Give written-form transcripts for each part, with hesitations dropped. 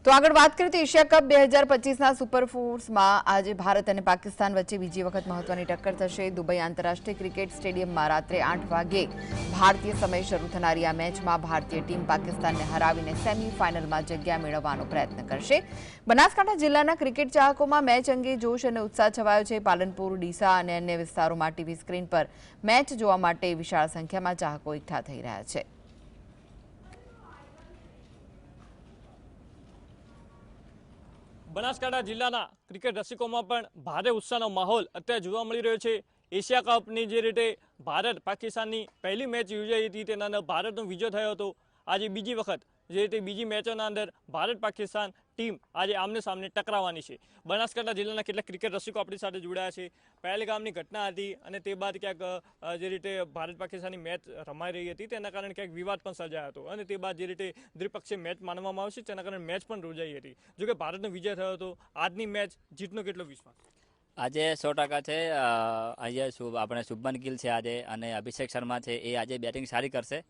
તો આગળ વાત કરીએ તો એશિયા કપ 2025ના સુપર ફોર્સમાં આજે ભારત અને પાકિસ્તાન વચ્ચે બીજી વખત મહત્વની ટક્કર થશે। દુબઈ આંતરરાષ્ટ્રીય ક્રિકેટ સ્ટેડિયમમાં રાત્રે 8 વાગે ભારતીય સમય શરૂ થનારી આ મેચમાં ભારતીય ટીમ પાકિસ્તાનને હરાવીને સેમીફાઇનલમાં જગ્યા મેળવવાનો પ્રયત્ન કરશે। બનાસકાંઠા જિલ્લાના ક્રિકેટ ચાહકોમાં મેચ અંગે જોશ અને ઉત્સાહ છવાયો છે। પાલનપુર, ડીસા અને અન્ય વિસ્તારોમાં ટીવી સ્ક્રીન પર મેચ જોવા માટે વિશાળ સંખ્યામાં ચાહકો એકઠા થઈ રહ્યા છે। બનાસકાંઠા જિલ્લાના ક્રિકેટ રસિકોમાં પણ ભારે ઉત્સાહનો માહોલ અત્યારે જોવા મળી રહ્યો છે। એશિયા કપની જે રીતે ભારત પાકિસ્તાનની પહેલી મેચ યોજાઈ હતી તેના અંદર ભારતનો વિજય થયો હતો। આજે બીજી વખત જે રીતે બીજી મેચોના અંદર ભારત પાકિસ્તાન ટીમ આજે આમને સામને ટકરાવવાની છે। બનાસકાંઠા જિલ્લાના કેટલાક ક્રિકેટ રસિકો આપણી સાથે જોડાયા છે। પહેલગામની ઘટના હતી અને તે બાદ ક્યાંક જે રીતે ભારત પાકિસ્તાનની મેચ રમાઈ રહી હતી તેના કારણે ક્યાંક વિવાદ પણ સર્જાયો હતો અને તે બાદ જે રીતે દ્વિપક્ષીય મેચ માનવામાં આવશે તેના કારણે મેચ પણ યોજાઈ હતી। જોકે ભારતનો વિજય થયો હતો। આજની મેચ જીતનો કેટલો વિશ્વાસ? આજે 100% છે। આજે આપણે શુભમન ગિલ છે આજે અને અભિષેક શર્મા છે એ આજે બેટિંગ સારી કરશે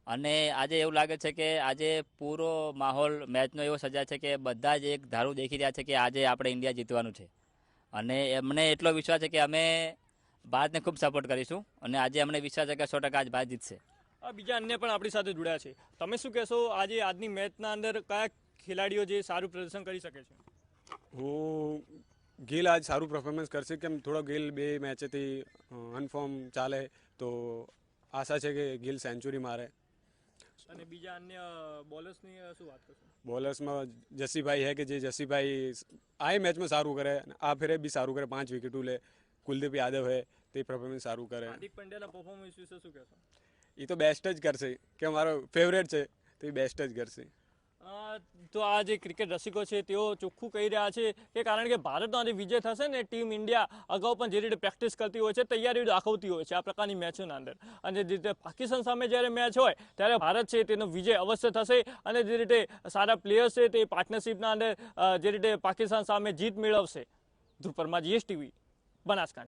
અને આજે એવું લાગે છે કે આજે પૂરો માહોલ મેચનો એવો સર્જાય છે કે બધા જ એક ધારું દેખી રહ્યા છે કે આજે આપણે ઇન્ડિયા જીતવાનું છે અને એમને એટલો વિશ્વાસ છે કે અમે ભારતને ખૂબ સપોર્ટ કરીશું અને આજે અમને વિશ્વાસ છે કે 100% આજ ભારત જીતશે। બીજા અન્ય પણ આપણી સાથે જોડાયા છે। તમે શું કહેશો આજે આજની મેચના અંદર કયા ખેલાડીઓ જે સારું પ્રદર્શન કરી શકે છે? હું ગિલ આજ સારું પરફોર્મન્સ કરશે કેમ થોડો ગિલ બે મેચેથી અનફોર્મ ચાલે તો આશા છે કે ગિલ સેન્ચુરી મારે। અને બીજા અન્ય બોલર્સની શું વાત કરશો? બોલર્સમાં જસીભાઈ है કે જે જસીભાઈ આ મેચમાં સારું કરે આ ફેરે બી સારું કરે 5 વિકેટો લે। કુલદીપ યાદવ है તે પરફોર્મન્સ સારું કરે। હાર્દિક પંડ્યાના પરફોર્મન્સ વિશે શું કહેશો? એ તો બેસ્ટ જ કરશે કે મારો ફેવરેટ છે તો એ બેસ્ટ જ કરશે। તો આ જે ક્રિકેટ રસિકો છે તેઓ ચોખ્ખું કહી રહ્યા છે કે કારણ કે ભારતનો આજે વિજય થશે ને ટીમ ઇન્ડિયા અગાઉ પણ જે રીતે પ્રેક્ટિસ કરતી હોય છે, તૈયારીઓ દાખવતી હોય છે આ પ્રકારની મેચોના અંદર, અને જે રીતે પાકિસ્તાન સામે જ્યારે મેચ હોય ત્યારે ભારત છે તેનો વિજય અવશ્ય થશે અને જે રીતે સારા પ્લેયર્સ છે તે પાર્ટનરશિપના અંદર જે રીતે પાકિસ્તાન સામે જીત મેળવશે। ધ્રુવ પરમાર, GS TV, બનાસકાંઠા।